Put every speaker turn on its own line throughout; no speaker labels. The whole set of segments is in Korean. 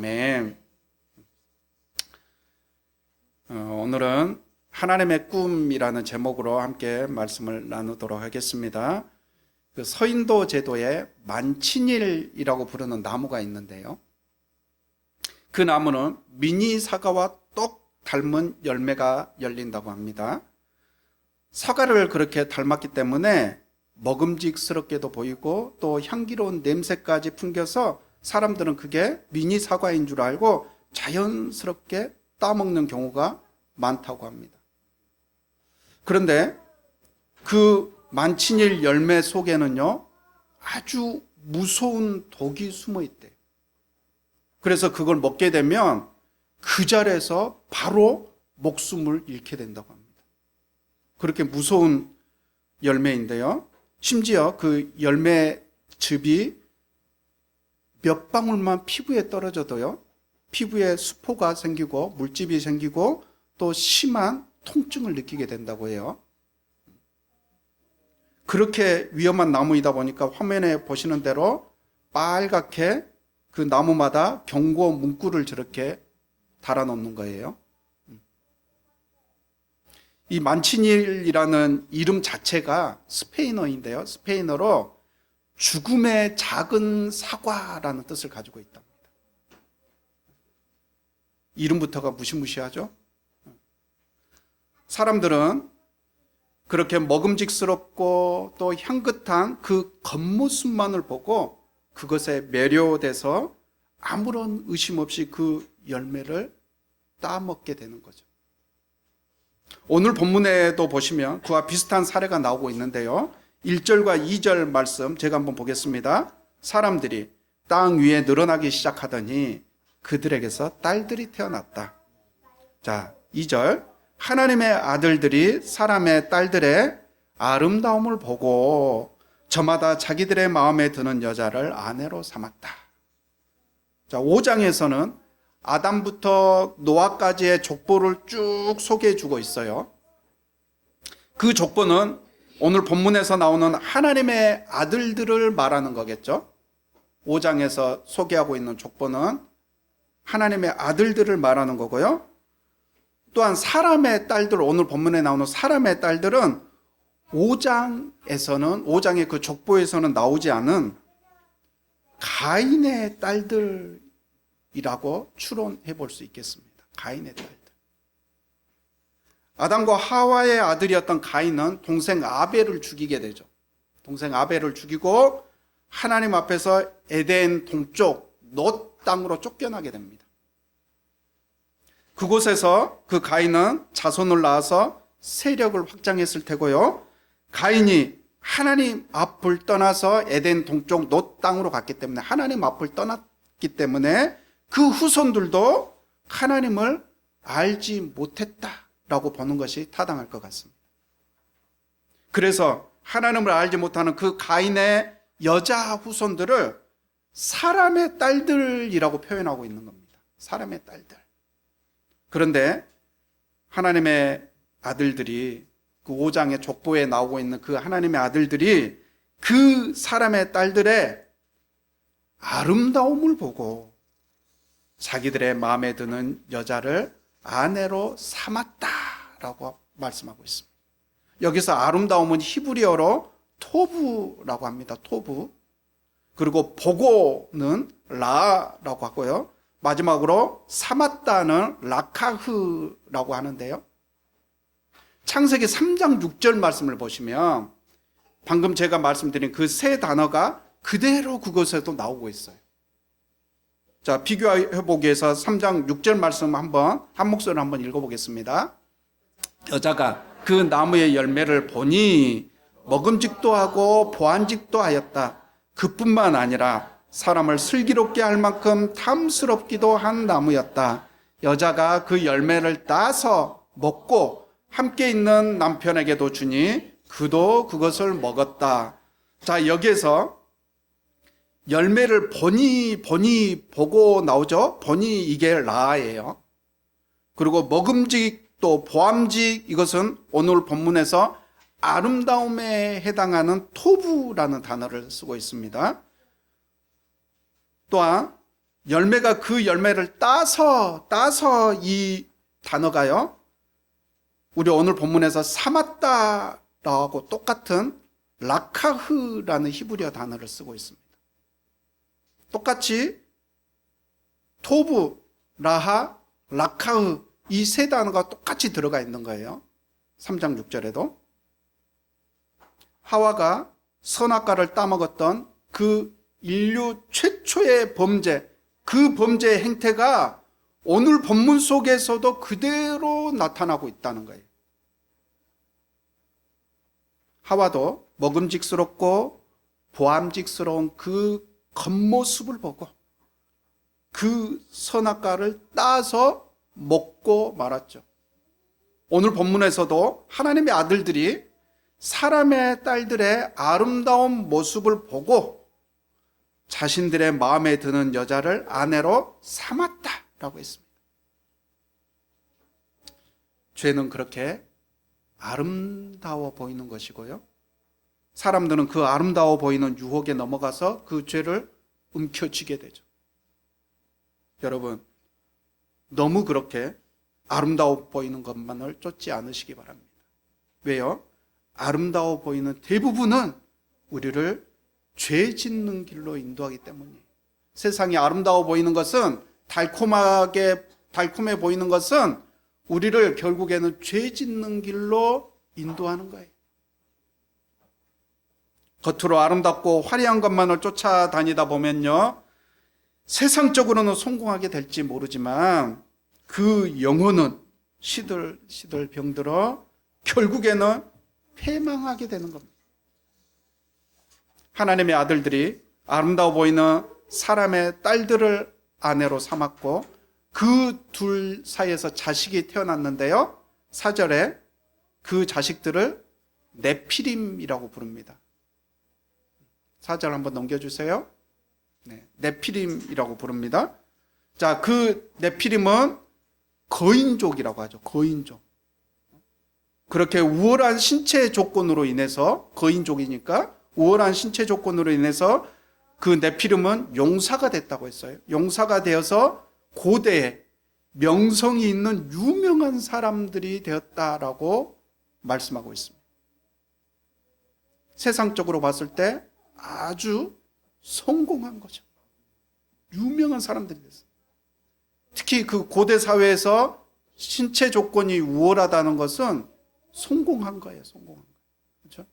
아멘. 오늘은 하나님의 꿈이라는 제목으로 함께 말씀을 나누도록 하겠습니다. 그 서인도 제도에 만친일이라고 부르는 나무가 있는데요. 그 나무는 미니 사과와 똑 닮은 열매가 열린다고 합니다. 사과를 그렇게 닮았기 때문에 먹음직스럽게도 보이고 또 향기로운 냄새까지 풍겨서 사람들은 그게 미니 사과인 줄 알고 자연스럽게 따먹는 경우가 많다고 합니다. 그런데 그 만친일 열매 속에는요, 아주 무서운 독이 숨어 있대요. 그래서 그걸 먹게 되면 그 자리에서 바로 목숨을 잃게 된다고 합니다. 그렇게 무서운 열매인데요. 심지어 그 열매즙이 몇 방울만 피부에 떨어져도요, 피부에 수포가 생기고 물집이 생기고 또 심한 통증을 느끼게 된다고 해요. 그렇게 위험한 나무이다 보니까 화면에 보시는 대로 빨갛게 그 나무마다 경고 문구를 저렇게 달아놓는 거예요. 이 만친일이라는 이름 자체가 스페인어인데요. 스페인어로 죽음의 작은 사과라는 뜻을 가지고 있답니다. 이름부터가 무시무시하죠? 사람들은 그렇게 먹음직스럽고 또 향긋한 그 겉모습만을 보고 그것에 매료돼서 아무런 의심 없이 그 열매를 따먹게 되는 거죠. 오늘 본문에도 보시면 그와 비슷한 사례가 나오고 있는데요. 1절과 2절 말씀 제가 한번 보겠습니다. 사람들이 땅 위에 늘어나기 시작하더니 그들에게서 딸들이 태어났다. 자, 2절. 하나님의 아들들이 사람의 딸들의 아름다움을 보고 저마다 자기들의 마음에 드는 여자를 아내로 삼았다. 자, 5장에서는 아담부터 노아까지의 족보를 쭉 소개해 주고 있어요. 그 족보는 오늘 본문에서 나오는 하나님의 아들들을 말하는 거겠죠. 5장에서 소개하고 있는 족보는 하나님의 아들들을 말하는 거고요. 또한 사람의 딸들, 오늘 본문에 나오는 사람의 딸들은 5장의 그 족보에서는 나오지 않은 가인의 딸들이라고 추론해 볼 수 있겠습니다. 가인의 딸들. 아담과 하와의 아들이었던 가인은 동생 아벨을 죽이게 되죠. 동생 아벨을 죽이고 하나님 앞에서 에덴 동쪽 놋 땅으로 쫓겨나게 됩니다. 그곳에서 그 가인은 자손을 낳아서 세력을 확장했을 테고요. 가인이 하나님 앞을 떠나서 에덴 동쪽 놋 땅으로 갔기 때문에 하나님 앞을 떠났기 때문에 그 후손들도 하나님을 알지 못했다라고 보는 것이 타당할 것 같습니다. 그래서 하나님을 알지 못하는 그 가인의 여자 후손들을 사람의 딸들이라고 표현하고 있는 겁니다. 사람의 딸들. 그런데 하나님의 아들들이 그 5장의 족보에 나오고 있는 그 하나님의 아들들이 그 사람의 딸들의 아름다움을 보고 자기들의 마음에 드는 여자를 아내로 삼았다라고 말씀하고 있습니다. 여기서 아름다움은 히브리어로 토부라고 합니다. 토부. 그리고 보고는 라라고 하고요. 마지막으로 삼았다는 라카흐라고 하는데요. 창세기 3장 6절 말씀을 보시면 방금 제가 말씀드린 그 세 단어가 그대로 그것에도 나오고 있어요. 자, 비교해 보기 위해서 3장 6절 말씀 한번 한 목소리로 한번 읽어보겠습니다. 여자가 그 나무의 열매를 보니 먹음직도 하고 보안직도 하였다. 그뿐만 아니라 사람을 슬기롭게 할 만큼 탐스럽기도 한 나무였다. 여자가 그 열매를 따서 먹고 함께 있는 남편에게도 주니 그도 그것을 먹었다. 자, 여기에서 열매를 보니 보고 나오죠. 보니 이게 라예요. 그리고 먹음직 또 보암직 이것은 오늘 본문에서 아름다움에 해당하는 토부라는 단어를 쓰고 있습니다. 또한 열매가 그 열매를 따서 이 단어가요, 우리 오늘 본문에서 사마다라고 똑같은 라카흐라는 히브리어 단어를 쓰고 있습니다. 똑같이 토브, 라하, 라카흐 이 세 단어가 똑같이 들어가 있는 거예요. 3장 6절에도. 하와가 선악과를 따먹었던 그 인류 최초의 범죄, 그 범죄의 행태가 오늘 본문 속에서도 그대로 나타나고 있다는 거예요. 하와도 먹음직스럽고 보암직스러운 그 겉모습을 보고 그 선악과를 따서 먹고 말았죠. 오늘 본문에서도 하나님의 아들들이 사람의 딸들의 아름다운 모습을 보고 자신들의 마음에 드는 여자를 아내로 삼았다라고 했습니다. 죄는 그렇게 아름다워 보이는 것이고요, 사람들은 그 아름다워 보이는 유혹에 넘어가서 그 죄를 움켜쥐게 되죠. 여러분, 너무 그렇게 아름다워 보이는 것만을 쫓지 않으시기 바랍니다. 왜요? 아름다워 보이는 대부분은 우리를 죄 짓는 길로 인도하기 때문이에요. 세상이 아름다워 보이는 것은, 달콤해 보이는 것은 우리를 결국에는 죄 짓는 길로 인도하는 거예요. 겉으로 아름답고 화려한 것만을 쫓아다니다 보면요, 세상적으로는 성공하게 될지 모르지만 그 영혼은 시들시들 병들어 결국에는 패망하게 되는 겁니다. 하나님의 아들들이 아름다워 보이는 사람의 딸들을 아내로 삼았고 그 둘 사이에서 자식이 태어났는데요, 4절에 그 자식들을 네피림이라고 부릅니다. 4절 한번 넘겨주세요. 네, 네피림이라고 부릅니다. 자, 그 네피림은 거인족이라고 하죠. 거인족. 그렇게 우월한 신체 조건으로 인해서, 거인족이니까 우월한 신체 조건으로 인해서 그 네피림은 용사가 됐다고 했어요. 용사가 되어서 고대에 명성이 있는 유명한 사람들이 되었다라고 말씀하고 있습니다. 세상적으로 봤을 때 아주 성공한 거죠. 유명한 사람들이 됐어요. 특히 그 고대 사회에서 신체 조건이 우월하다는 것은 성공한 거예요. 성공한 거예요. 그렇죠?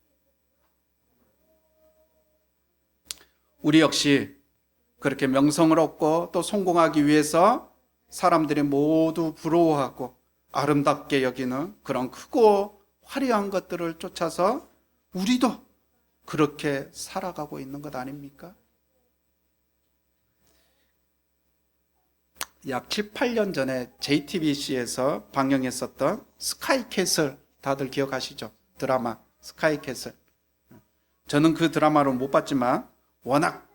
우리 역시 그렇게 명성을 얻고 또 성공하기 위해서 사람들이 모두 부러워하고 아름답게 여기는 그런 크고 화려한 것들을 쫓아서 우리도 그렇게 살아가고 있는 것 아닙니까? 약 7, 8년 전에 JTBC에서 방영했었던 스카이캐슬, 다들 기억하시죠? 드라마 스카이캐슬. 저는 그 드라마를 못 봤지만 워낙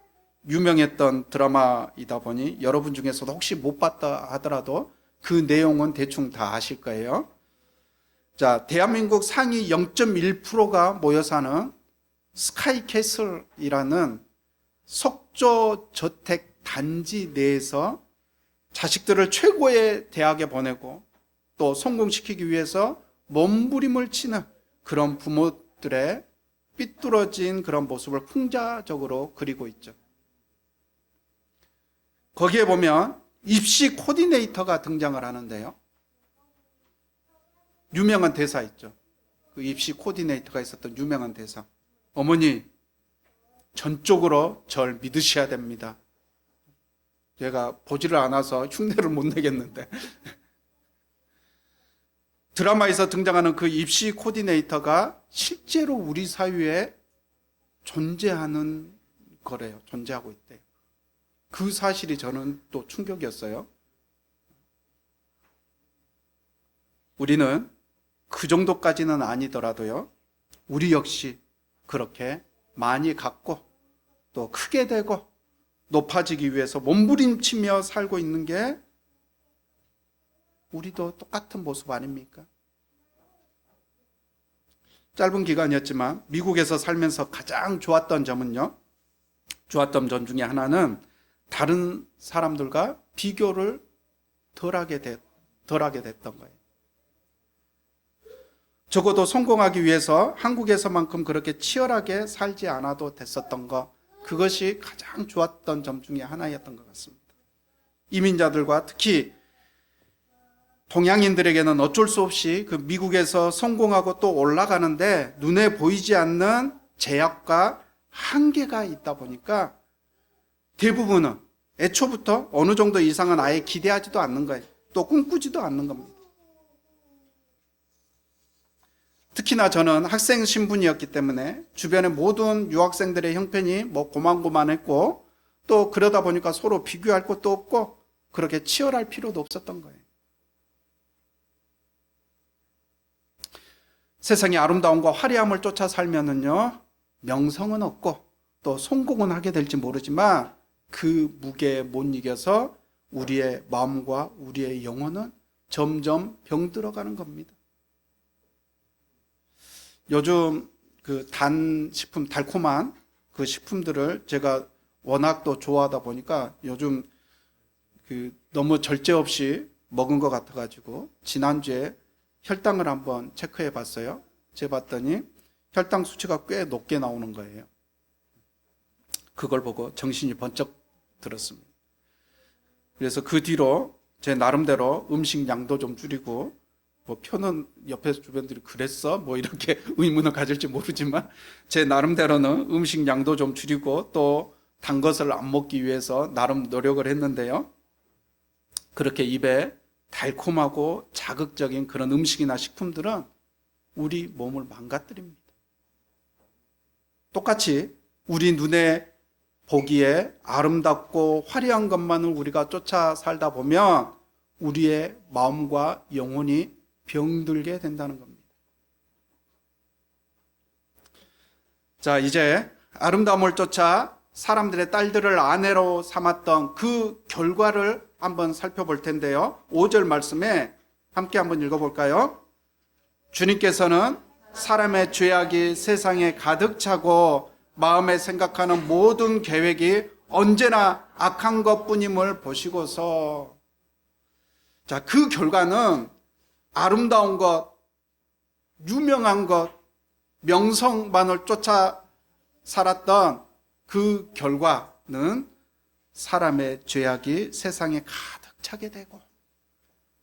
유명했던 드라마이다 보니 여러분 중에서도 혹시 못 봤다 하더라도 그 내용은 대충 다 아실 거예요. 자, 대한민국 상위 0.1%가 모여 사는 스카이캐슬이라는 석조 저택 단지 내에서 자식들을 최고의 대학에 보내고 또 성공시키기 위해서 몸부림을 치는 그런 부모들의 삐뚤어진 그런 모습을 풍자적으로 그리고 있죠. 거기에 보면 입시 코디네이터가 등장을 하는데요, 유명한 대사 있죠. 그 입시 코디네이터가 있었던 유명한 대사. 어머니, 전적으로 절 믿으셔야 됩니다. 제가 보지를 않아서 흉내를 못 내겠는데 드라마에서 등장하는 그 입시 코디네이터가 실제로 우리 사회에 존재하는 거래요. 존재하고 있대요. 그 사실이 저는 또 충격이었어요. 우리는 그 정도까지는 아니더라도요, 우리 역시 그렇게 많이 갖고 또 크게 되고 높아지기 위해서 몸부림치며 살고 있는 게 우리도 똑같은 모습 아닙니까? 짧은 기간이었지만 미국에서 살면서 가장 좋았던 점은요, 좋았던 점 중에 하나는 다른 사람들과 비교를 덜하게 됐던 거예요. 적어도 성공하기 위해서 한국에서만큼 그렇게 치열하게 살지 않아도 됐었던 것, 그것이 가장 좋았던 점 중에 하나였던 것 같습니다. 이민자들과 특히 동양인들에게는 어쩔 수 없이 그 미국에서 성공하고 또 올라가는데 눈에 보이지 않는 제약과 한계가 있다 보니까 대부분은 애초부터 어느 정도 이상은 아예 기대하지도 않는 거예요. 또 꿈꾸지도 않는 겁니다. 특히나 저는 학생 신분이었기 때문에 주변의 모든 유학생들의 형편이 고만고만했고 또 그러다 보니까 서로 비교할 것도 없고 그렇게 치열할 필요도 없었던 거예요. 세상의 아름다움과 화려함을 쫓아 살면은요, 명성은 없고 또 성공은 하게 될지 모르지만 그 무게에 못 이겨서 우리의 마음과 우리의 영혼은 점점 병들어가는 겁니다. 요즘 그 단 식품, 달콤한 그 식품들을 제가 워낙 또 좋아하다 보니까 요즘 그 너무 절제 없이 먹은 것 같아가지고 지난주에 혈당을 한번 체크해 봤어요. 재봤더니 혈당 수치가 꽤 높게 나오는 거예요. 그걸 보고 정신이 번쩍 들었습니다. 그래서 그 뒤로 제 나름대로 음식 양도 좀 줄이고, 표는 옆에 주변들이 그랬어? 이렇게 의문을 가질지 모르지만 제 나름대로는 음식 양도 좀 줄이고 또 단 것을 안 먹기 위해서 나름 노력을 했는데요. 그렇게 입에 달콤하고 자극적인 그런 음식이나 식품들은 우리 몸을 망가뜨립니다. 똑같이 우리 눈에 보기에 아름답고 화려한 것만을 우리가 쫓아 살다 보면 우리의 마음과 영혼이 병들게 된다는 겁니다. 자, 이제 아름다움을 쫓아 사람들의 딸들을 아내로 삼았던 그 결과를 한번 살펴볼 텐데요. 5절 말씀에 함께 한번 읽어볼까요? 주님께서는 사람의 죄악이 세상에 가득 차고 마음에 생각하는 모든 계획이 언제나 악한 것뿐임을 보시고서, 자, 그 결과는 아름다운 것, 유명한 것, 명성만을 쫓아 살았던 그 결과는 사람의 죄악이 세상에 가득 차게 되고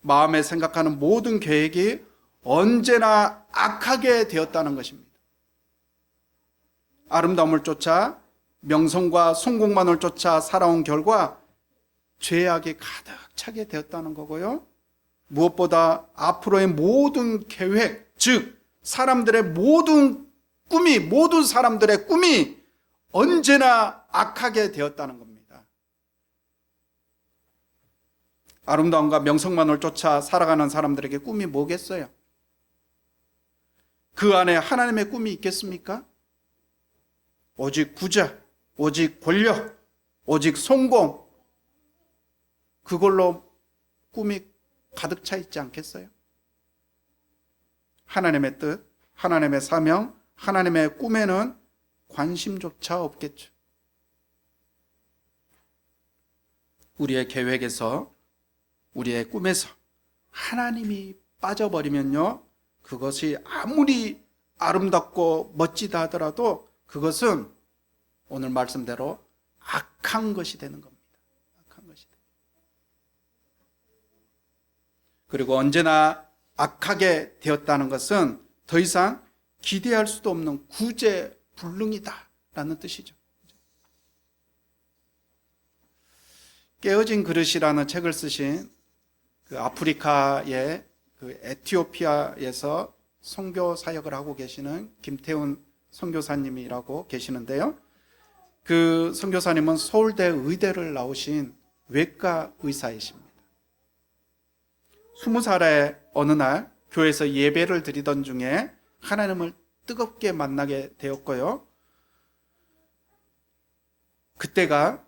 마음에 생각하는 모든 계획이 언제나 악하게 되었다는 것입니다. 아름다움을 쫓아 명성과 성공만을 쫓아 살아온 결과 죄악이 가득 차게 되었다는 거고요. 무엇보다 앞으로의 모든 계획, 즉 사람들의 모든 사람들의 꿈이 언제나 악하게 되었다는 겁니다. 아름다움과 명성만을 쫓아 살아가는 사람들에게 꿈이 뭐겠어요? 그 안에 하나님의 꿈이 있겠습니까? 오직 부자, 오직 권력, 오직 성공, 그걸로 꿈이 가득 차 있지 않겠어요? 하나님의 뜻, 하나님의 사명, 하나님의 꿈에는 관심조차 없겠죠. 우리의 계획에서, 우리의 꿈에서 하나님이 빠져버리면요, 그것이 아무리 아름답고 멋지다 하더라도 그것은 오늘 말씀대로 악한 것이 되는 겁니다. 악한 것이 됩니다. 그리고 언제나 악하게 되었다는 것은 더 이상 기대할 수도 없는 구제불능이다라는 뜻이죠. 깨어진 그릇이라는 책을 쓰신 그 아프리카의 그 에티오피아에서 선교 사역을 하고 계시는 김태훈 선교사님이라고 계시는데요. 그 선교사님은 서울대 의대를 나오신 외과 의사이십니다. 20살의 어느 날 교회에서 예배를 드리던 중에 하나님을 뜨겁게 만나게 되었고요. 그때가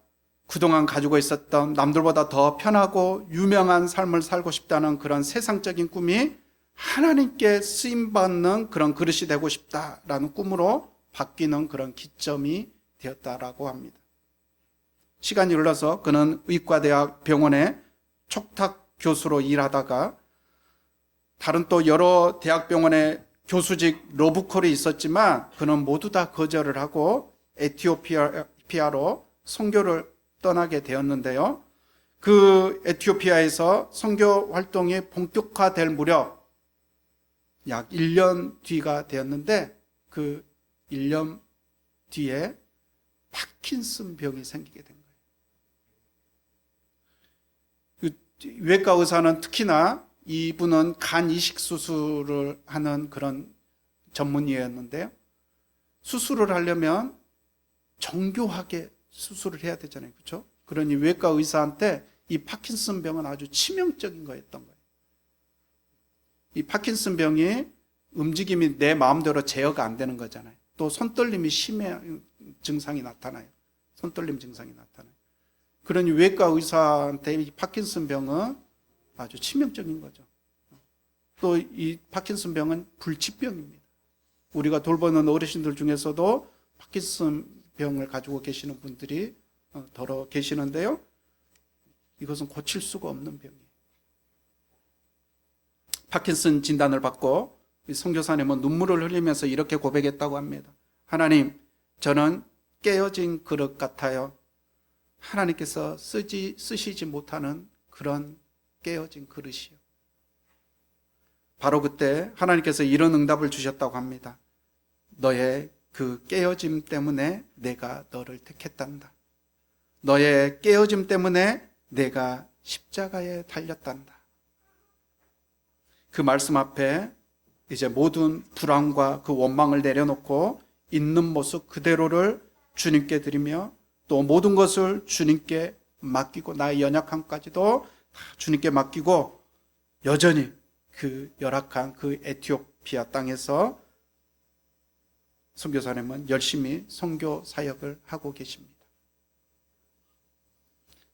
그동안 가지고 있었던 남들보다 더 편하고 유명한 삶을 살고 싶다는 그런 세상적인 꿈이 하나님께 쓰임받는 그런 그릇이 되고 싶다라는 꿈으로 바뀌는 그런 기점이 되었다라고 합니다. 시간이 흘러서 그는 의과대학 병원에 촉탁 교수로 일하다가 다른 또 여러 대학병원에 교수직 러브콜이 있었지만 그는 모두 다 거절을 하고 에티오피아로 선교를 떠나게 되었는데요. 그 에티오피아에서 선교 활동이 본격화될 무렵 약 1년 뒤가 되었는데 그 1년 뒤에 파킨슨 병이 생기게 된 거예요. 외과 의사는 특히나 이분은 간 이식 수술을 하는 그런 전문의였는데요. 수술을 하려면 정교하게 수술을 해야 되잖아요. 그렇죠? 그러니 외과 의사한테 이 파킨슨 병은 아주 치명적인 거였던 거예요. 이 파킨슨 병이 움직임이 내 마음대로 제어가 안 되는 거잖아요. 또 손떨림이 심해 증상이 나타나요. 손떨림 증상이 나타나요. 그러니 외과 의사한테 이 파킨슨 병은 아주 치명적인 거죠. 또 이 파킨슨 병은 불치병입니다. 우리가 돌보는 어르신들 중에서도 파킨슨 병을 가지고 계시는 분들이 더러 계시는데요. 이것은 고칠 수가 없는 병이에요. 파킨슨 진단을 받고 선교사님은 눈물을 흘리면서 이렇게 고백했다고 합니다. 하나님, 저는 깨어진 그릇 같아요. 하나님께서 쓰시지 못하는 그런 깨어진 그릇이요. 바로 그때 하나님께서 이런 응답을 주셨다고 합니다. 너의 그 깨어짐 때문에 내가 너를 택했단다. 너의 깨어짐 때문에 내가 십자가에 달렸단다. 그 말씀 앞에 이제 모든 불안과 그 원망을 내려놓고 있는 모습 그대로를 주님께 드리며 또 모든 것을 주님께 맡기고 나의 연약함까지도 다 주님께 맡기고 여전히 그 열악한 그 에티오피아 땅에서 선교사님은 열심히 선교 사역을 하고 계십니다.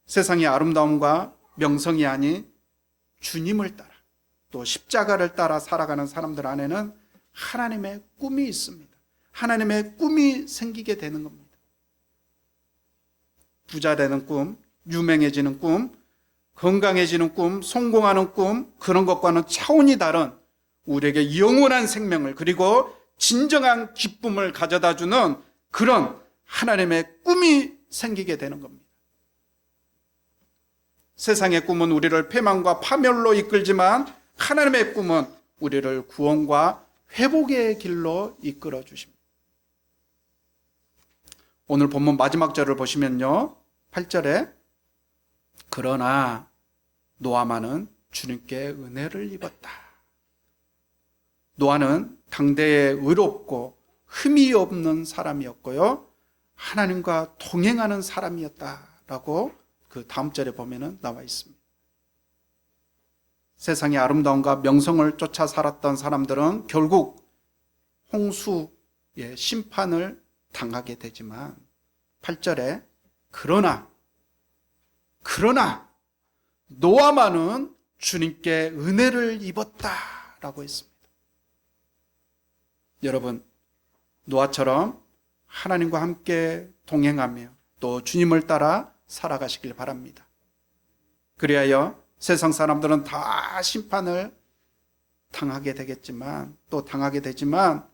세상의 아름다움과 명성이 아닌 주님을 따라 또 십자가를 따라 살아가는 사람들 안에는 하나님의 꿈이 있습니다. 하나님의 꿈이 생기게 되는 겁니다. 부자 되는 꿈, 유명해지는 꿈, 건강해지는 꿈, 성공하는 꿈, 그런 것과는 차원이 다른 우리에게 영원한 생명을 그리고 진정한 기쁨을 가져다 주는 그런 하나님의 꿈이 생기게 되는 겁니다. 세상의 꿈은 우리를 패망과 파멸로 이끌지만 하나님의 꿈은 우리를 구원과 회복의 길로 이끌어 주십니다. 오늘 본문 마지막 절을 보시면요, 8절에 그러나 노아만은 주님께 은혜를 입었다. 노아는 당대에 의롭고 흠이 없는 사람이었고요, 하나님과 동행하는 사람이었다라고 그 다음 절에 보면은 나와 있습니다. 세상의 아름다움과 명성을 쫓아 살았던 사람들은 결국 홍수의 심판을 당하게 되지만 8절에 그러나 노아만은 주님께 은혜를 입었다라고 했습니다. 여러분, 노아처럼 하나님과 함께 동행하며 또 주님을 따라 살아가시길 바랍니다. 그리하여 세상 사람들은 다 심판을 당하게 되겠지만 또 당하게 되지만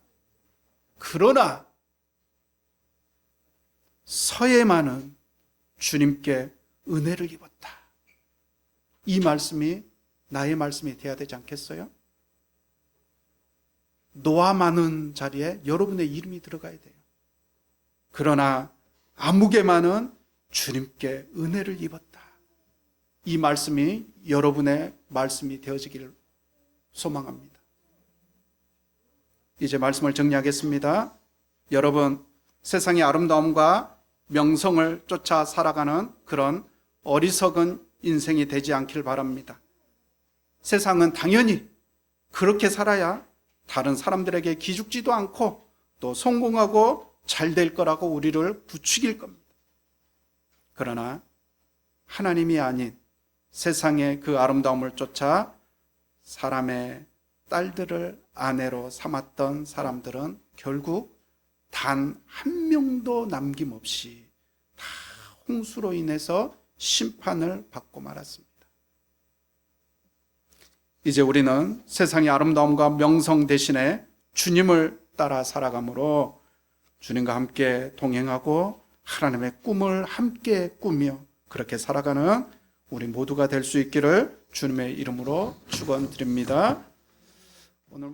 그러나 서해만은 주님께 은혜를 입었다. 이 말씀이 나의 말씀이 되어야 되지 않겠어요? 노아만은 자리에 여러분의 이름이 들어가야 돼요. 그러나 아무개만은 주님께 은혜를 입었다. 이 말씀이 여러분의 말씀이 되어지기를 소망합니다. 이제 말씀을 정리하겠습니다. 여러분, 세상의 아름다움과 명성을 쫓아 살아가는 그런 어리석은 인생이 되지 않길 바랍니다. 세상은 당연히 그렇게 살아야 다른 사람들에게 기죽지도 않고 또 성공하고 잘 될 거라고 우리를 부추길 겁니다. 그러나 하나님이 아닌 세상의 그 아름다움을 쫓아 사람의 딸들을 아내로 삼았던 사람들은 결국 단 한 명도 남김없이 다 홍수로 인해서 심판을 받고 말았습니다. 이제 우리는 세상의 아름다움과 명성 대신에 주님을 따라 살아가므로 주님과 함께 동행하고 하나님의 꿈을 함께 꾸며 그렇게 살아가는 우리 모두가 될 수 있기를 주님의 이름으로 축원드립니다. 오늘